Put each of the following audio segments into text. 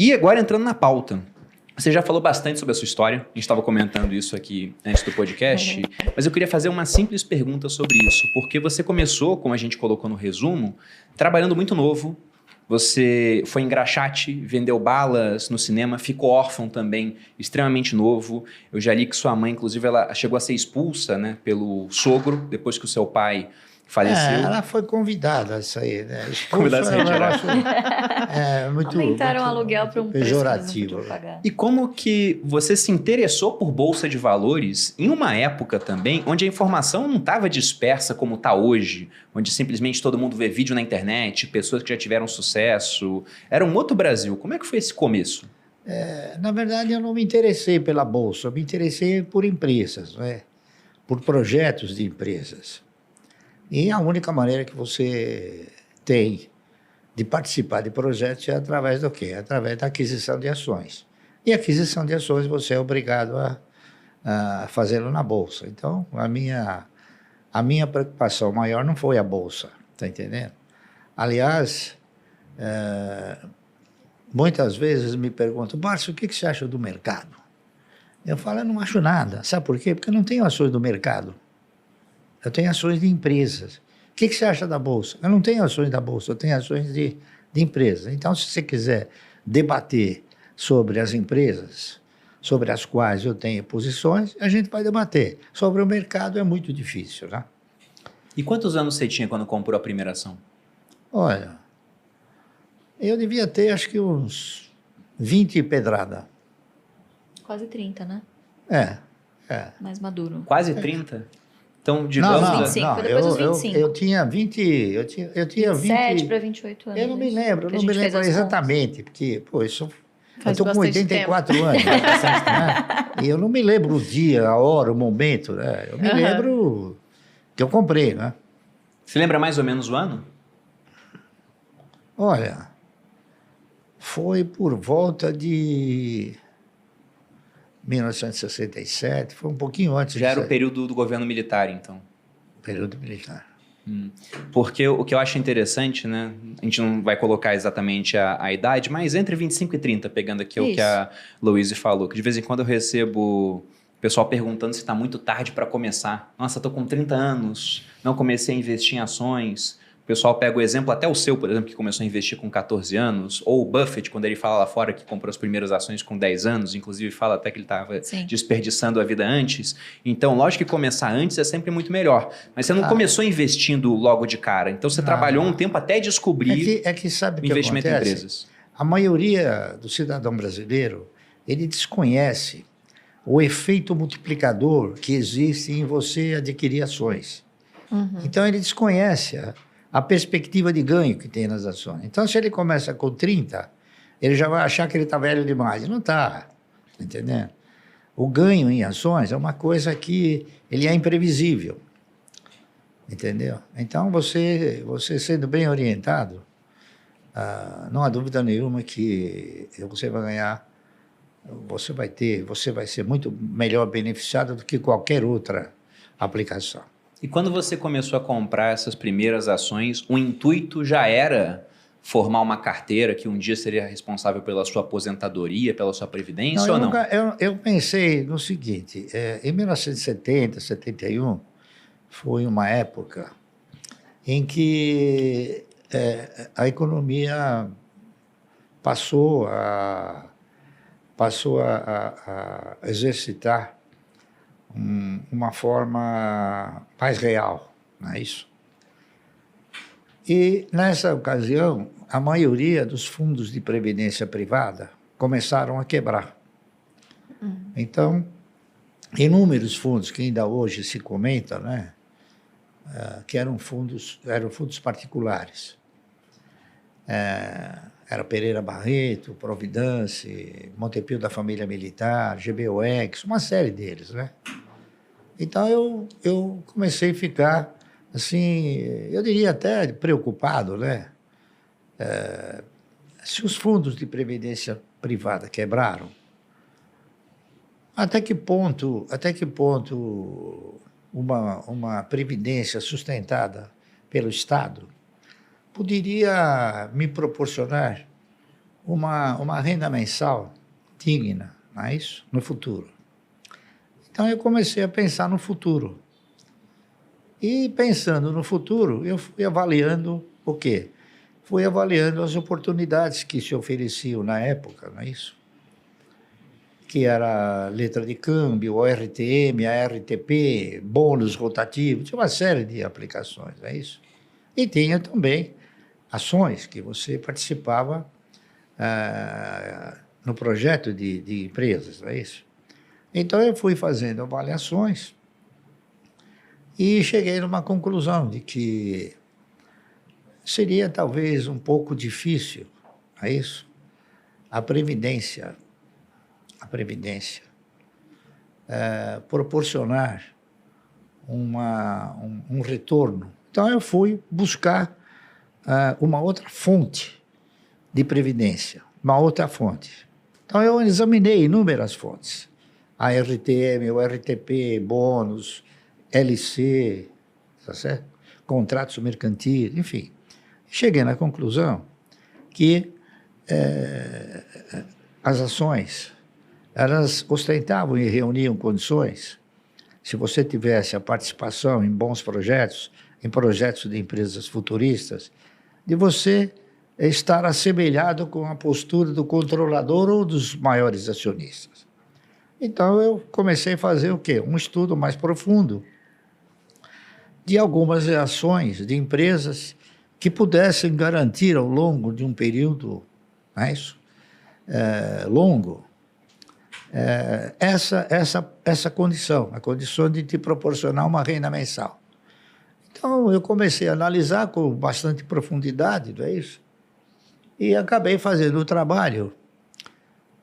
E agora entrando na pauta. Você já falou bastante sobre a sua história, a gente estava comentando isso aqui antes do podcast, mas eu queria fazer uma simples pergunta sobre isso, porque você começou, como a gente colocou no resumo, trabalhando muito novo, você foi engraxate, vendeu balas no cinema, ficou órfão também, extremamente novo. Eu já li que sua mãe, inclusive, ela chegou a ser expulsa, né, pelo sogro, depois que o seu pai faleceu. Ela foi convidada a isso aí, né? Convidada a se retirar. Muito, aumentaram o muito aluguel para um preço que pejorativo. não podia pagar. E como que você se interessou por bolsa de valores em uma época também onde a informação não estava dispersa como está hoje, onde simplesmente todo mundo vê vídeo na internet, pessoas que já tiveram sucesso. Era um outro Brasil. Como é que foi esse começo? Na verdade, eu não me interessei pela bolsa, eu me interessei por empresas, né? Por projetos de empresas. E a única maneira que você tem de participar de projetos é através do quê? Através da aquisição de ações. E aquisição de ações você é obrigado a fazê-lo na Bolsa. Então, a minha preocupação maior não foi a Bolsa, tá entendendo? Aliás, muitas vezes me perguntam, Márcio, o que você acha do mercado? Eu falo, eu não acho nada. Sabe por quê? Porque eu não tenho ações do mercado. Eu tenho ações de empresas. O que você acha da Bolsa? Eu não tenho ações da Bolsa, eu tenho ações de empresas. Então, se você quiser debater sobre as empresas, sobre as quais eu tenho posições, a gente vai debater. Sobre o mercado é muito difícil, né? E quantos anos você tinha quando comprou a primeira ação? Olha, eu devia ter acho que uns 20 e pedrada. Quase 30, né? Mais maduro. Quase 30? Então, Não, digamos... não, 25, não, foi depois dos 25. eu tinha 20, eu tinha 27 para 28 anos. Eu não me lembro, que a gente fez as exatamente, porque, pô, eu Faz estou com bastante 84 anos, né? E eu não me lembro o dia, a hora, o momento, né? Eu me lembro que eu comprei, né? Você lembra mais ou menos o ano? Olha, foi por volta de 1967, foi um pouquinho antes. Já era o período do governo militar, então. Período militar. Porque o que eu acho interessante, né? A gente não vai colocar exatamente a idade, mas entre 25 e 30, pegando aqui o que a Louise falou, que de vez em quando eu recebo o pessoal perguntando se está muito tarde para começar. Nossa, estou com 30 anos, não comecei a investir em ações. O pessoal pega o exemplo, até o seu, por exemplo, que começou a investir com 14 anos, ou o Buffett, quando ele fala lá fora que comprou as primeiras ações com 10 anos, inclusive fala até que ele estava desperdiçando a vida antes. Então, lógico que começar antes é sempre muito melhor. Mas você não começou investindo logo de cara. Então, você trabalhou um tempo até descobrir sabe o investimento em acontece? empresas. A maioria do cidadão brasileiro, ele desconhece o efeito multiplicador que existe em você adquirir ações. Então, ele desconhece a perspectiva de ganho que tem nas ações. Então, se ele começa com 30, ele já vai achar que ele está velho demais. Não está, entendendo? O ganho em ações é uma coisa que ele é imprevisível, entendeu? Então, você sendo bem orientado, não há dúvida nenhuma que você vai ganhar, você vai ser muito melhor beneficiado do que qualquer outra aplicação. E quando você começou a comprar essas primeiras ações, o intuito já era formar uma carteira que um dia seria responsável pela sua aposentadoria, pela sua previdência ou não? Eu pensei no seguinte, em 1970, 71, foi uma época em que a economia passou a exercitar uma forma mais real, não é isso? E, nessa ocasião, a maioria dos fundos de previdência privada começaram a quebrar. Então, inúmeros fundos que ainda hoje se comenta, né, que eram fundos particulares. Era Pereira Barreto, Providence, Montepio da Família Militar, GBOX, uma série deles, né? Então, eu comecei a ficar, assim, eu diria até preocupado, né? Se os fundos de previdência privada quebraram, até que ponto uma previdência sustentada pelo Estado poderia me proporcionar uma renda mensal digna, não é isso? No futuro. Então, eu comecei a pensar no futuro. E pensando no futuro, eu fui avaliando o quê? Fui avaliando as oportunidades que se ofereciam na época, não é isso? Que era letra de câmbio, o RTM, a RTP, bônus rotativos, tinha uma série de aplicações, não é isso? E tinha também ações que você participava no projeto de empresas, não é isso? Então, eu fui fazendo avaliações e cheguei numa conclusão de que seria talvez um pouco difícil, não é isso? A Previdência proporcionar um retorno. Então, eu fui buscar uma outra fonte de previdência, uma outra fonte. Então, eu examinei inúmeras fontes. A RTM, o RTP, bônus, LC, tá certo? Contratos mercantis, enfim. Cheguei na conclusão que as ações, elas ostentavam e reuniam condições, se você tivesse a participação em bons projetos, em projetos de empresas futuristas, de você estar assemelhado com a postura do controlador ou dos maiores acionistas. Então, eu comecei a fazer o quê? Um estudo mais profundo de algumas ações de empresas que pudessem garantir ao longo de um período, não é isso? Longo, essa condição, a condição de te proporcionar uma renda mensal. Então, eu comecei a analisar com bastante profundidade, não é isso? E acabei fazendo o trabalho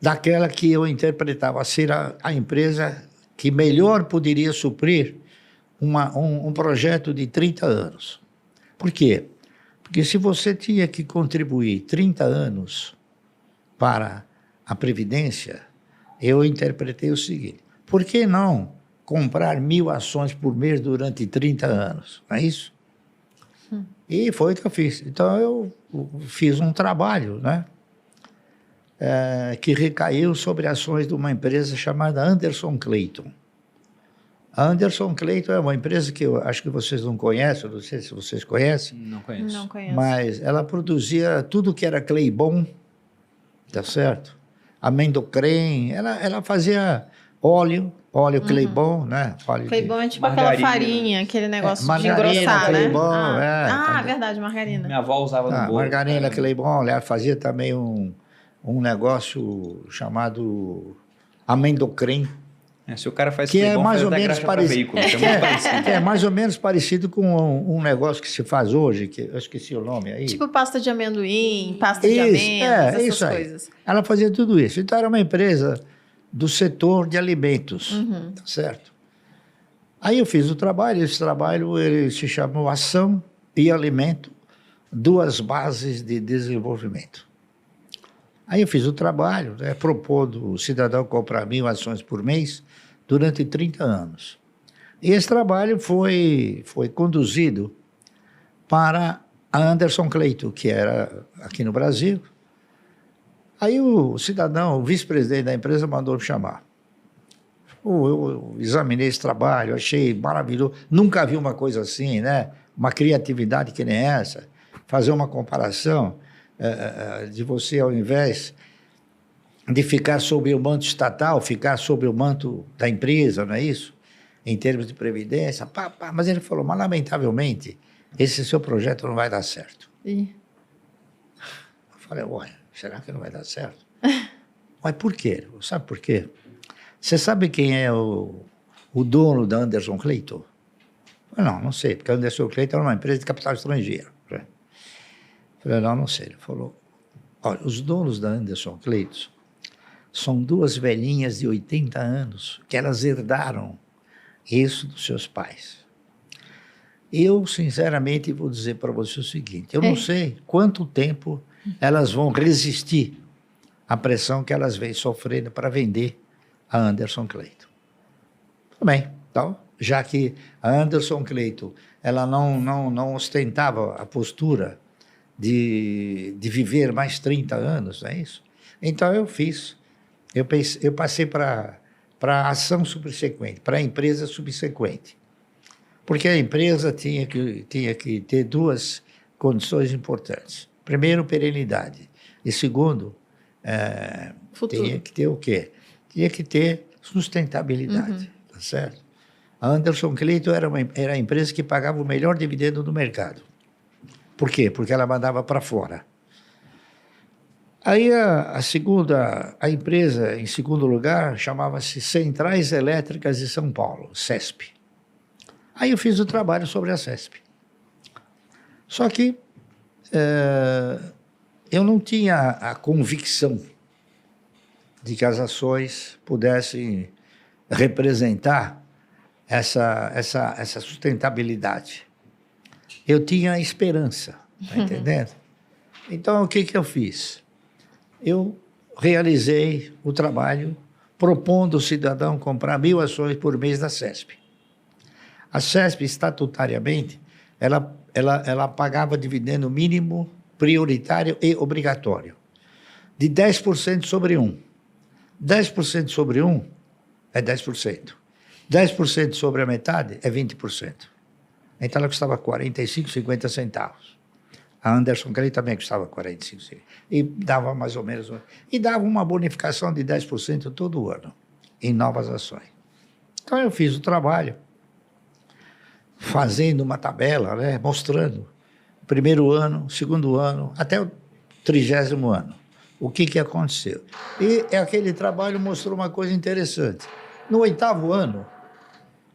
daquela que eu interpretava ser a empresa que melhor poderia suprir um projeto de 30 anos. Por quê? Porque se você tinha que contribuir 30 anos para a Previdência, eu interpretei o seguinte: por que não comprar 1.000 ações por mês durante 30 anos? Não é isso? E foi o que eu fiz. Então, eu fiz um trabalho, né? Que recaiu sobre ações de uma empresa chamada Anderson Clayton. A Anderson Clayton é uma empresa que eu acho que vocês não conhecem, não sei se vocês conhecem. Não conheço. Não conheço. Mas ela produzia tudo que era Claybon, tá certo? Amendocrem, ela fazia óleo Claybon, né? Claybon é tipo Margarina. aquela farinha, aquele negócio de margarina, engrossar, né? Claybon, Verdade, margarina. Minha avó usava no bolo. Margarina Claybon, ela fazia também um negócio chamado amendocrem, Se o cara faz que é Claybon, mais faz ou até menos graxa pra parecido. veículo, que é muito parecido. Que é mais ou menos parecido com um negócio que se faz hoje, que eu esqueci o nome aí. Tipo pasta de amendoim, pasta de Isso, amêndoas, essas isso aí. coisas. Ela fazia tudo isso. Então, era uma empresa do setor de alimentos, tá certo? Aí eu fiz o trabalho, esse trabalho ele se chamou Ação e Alimento, duas bases de desenvolvimento. Aí eu fiz o trabalho, né, propondo o cidadão comprar 1.000 ações por mês durante 30 anos. E esse trabalho foi conduzido para a Anderson Clayton, que era aqui no Brasil. Aí o cidadão, o vice-presidente da empresa, mandou me chamar. Eu examinei esse trabalho, achei maravilhoso. Nunca vi uma coisa assim, né? Uma criatividade que nem essa. Fazer uma comparação de você, ao invés de ficar sob o manto estatal, ficar sob o manto da empresa, não é isso? Em termos de previdência. Mas ele falou, mas lamentavelmente, esse seu projeto não vai dar certo. Eu falei, olha, será que não vai dar certo? Mas por quê? Sabe por quê? Você sabe quem é o dono da Anderson Clayton? Eu falei, não sei, porque a Anderson Clayton era uma empresa de capital estrangeiro. Eu falei, não sei. Ele falou, olha, os donos da Anderson Clayton são duas velhinhas de 80 anos que elas herdaram isso dos seus pais. Eu, sinceramente, vou dizer para você o seguinte, eu não sei quanto tempo elas vão resistir à pressão que elas vêm sofrendo para vender a Anderson Clayton. Tudo bem, então, já que a Anderson Clayton ela não ostentava a postura de viver mais 30 anos, não é isso? Então eu fiz. Eu passei para a ação subsequente, para a empresa subsequente. Porque a empresa tinha que ter duas condições importantes. Primeiro, perenidade. E segundo, tinha que ter o quê? Tinha que ter sustentabilidade, tá certo? A Anderson Clayton era a empresa que pagava o melhor dividendo do mercado. Por quê? Porque ela mandava para fora. Aí a empresa, em segundo lugar, chamava-se Centrais Elétricas de São Paulo, CESP. Aí eu fiz o trabalho sobre a CESP. Só que eu não tinha a convicção de que as ações pudessem representar essa sustentabilidade. Eu tinha esperança, tá entendendo? Então, o que eu fiz? Eu realizei o trabalho propondo ao cidadão comprar 1.000 ações por mês da CESP. A CESP, estatutariamente, ela pagava dividendo mínimo, prioritário e obrigatório, de 10% sobre 1. 10% sobre 1 é 10%. 10% sobre a metade é 20%. Então ela custava 45, 50 centavos. A Anderson Clayton também custava 45 centavos. E dava mais ou menos... E dava uma bonificação de 10% todo ano em novas ações. Então eu fiz o trabalho fazendo uma tabela, né, mostrando o primeiro ano, segundo ano, até o 30º ano. O que aconteceu? E aquele trabalho mostrou uma coisa interessante. No 8º ano,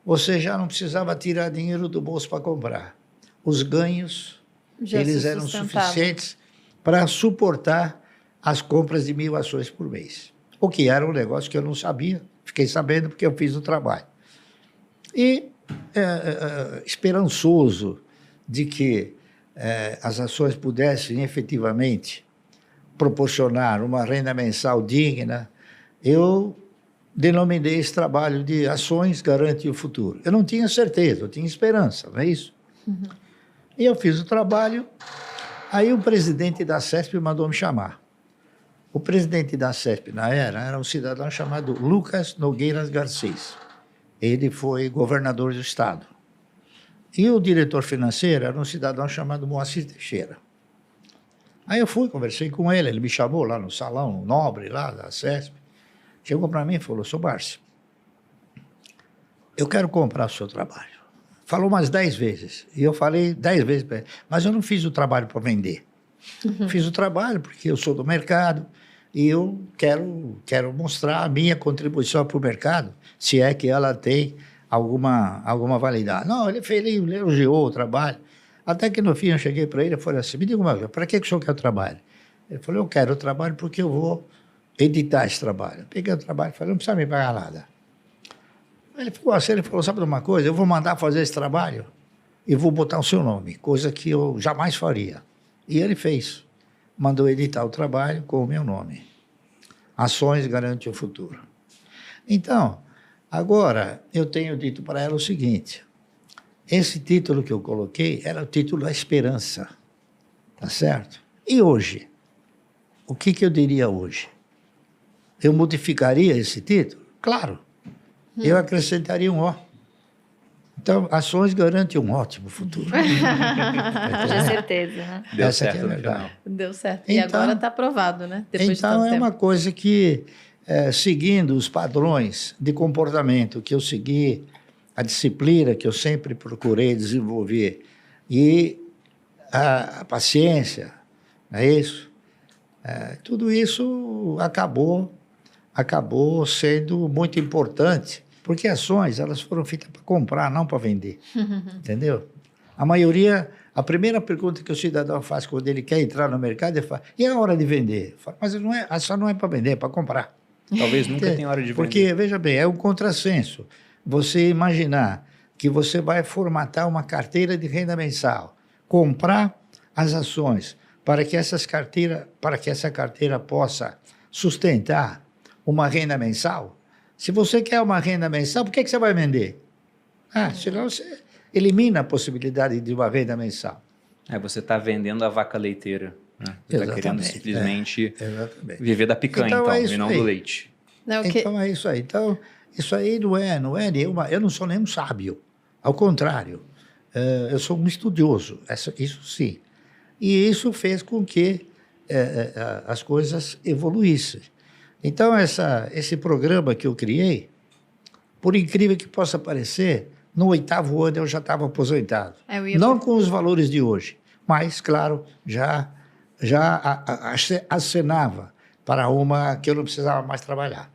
você já não precisava tirar dinheiro do bolso para comprar. Os ganhos, eles eram suficientes para suportar as compras de 1.000 ações por mês. O que era um negócio que eu não sabia, fiquei sabendo porque eu fiz o trabalho. E esperançoso de que as ações pudessem efetivamente proporcionar uma renda mensal digna, eu denominei esse trabalho de Ações Garante o Futuro. Eu não tinha certeza, eu tinha esperança, não é isso? Uhum. E eu fiz o trabalho, aí o presidente da CESP mandou me chamar. O presidente da CESP, na era um cidadão chamado Lucas Nogueiras Garcês. Ele foi governador do estado. E o diretor financeiro era um cidadão chamado Moacir Teixeira. Aí eu fui, conversei com ele, ele me chamou lá no salão nobre lá da CESP. Chegou para mim e falou: "Sr. Barsi, eu quero comprar o seu trabalho." Falou umas 10 vezes. E eu falei 10 vezes para ele, mas eu não fiz o trabalho para vender. Uhum. Fiz o trabalho porque eu sou do mercado e eu quero mostrar a minha contribuição para o mercado, se é que ela tem alguma validade. Não, ele elogiou o trabalho. Até que no fim eu cheguei para ele e falei assim: "Me diga uma coisa, para que o senhor quer o trabalho?" Ele falou: "Eu quero o trabalho porque eu vou editar esse trabalho." Eu peguei o trabalho e falei: "Não precisa me pagar nada." Ele ficou assim, ele falou: "Sabe de uma coisa? Eu vou mandar fazer esse trabalho e vou botar o seu nome, coisa que eu jamais faria." E ele fez. Mandou editar o trabalho com o meu nome. Ações Garante o Futuro. Então, agora eu tenho dito para ela o seguinte: esse título que eu coloquei era o título da esperança, tá certo? E hoje? O que eu diria hoje? Eu modificaria esse título? Claro. Eu acrescentaria um O. Então, Ações Garante um ótimo futuro. Com certeza, né? Deu Essa certo aqui é a no verdade. final. Deu certo. E Então, agora está aprovado, né? Depois de então tanto é tempo. uma coisa que, seguindo os padrões de comportamento que eu segui, a disciplina que eu sempre procurei desenvolver e a paciência, não é isso? Tudo isso acabou sendo muito importante, porque ações elas foram feitas para comprar, não para vender, entendeu? A maioria, a primeira pergunta que o cidadão faz quando ele quer entrar no mercado, ele fala: "E a hora de vender?" Falo: "Mas a ação não é para vender, é para comprar." Talvez nunca tenha hora de vender. Porque, veja bem, é um contrassenso você imaginar que você vai formatar uma carteira de renda mensal, comprar as ações para que essa carteira possa sustentar uma renda mensal. Se você quer uma renda mensal, por que você vai vender? Senão você elimina a possibilidade de uma renda mensal. Você está vendendo a vaca leiteira. Né? Você está querendo simplesmente viver da picanha, e não do leite. Não, então é isso aí. Então, isso aí não é nenhuma... Eu não sou nem um sábio. Ao contrário, eu sou um estudioso, isso sim. E isso fez com que as coisas evoluíssem. Então, esse programa que eu criei, por incrível que possa parecer, no 8º ano eu já estava aposentado. Não com os valores de hoje, mas, claro, já acenava para uma que eu não precisava mais trabalhar.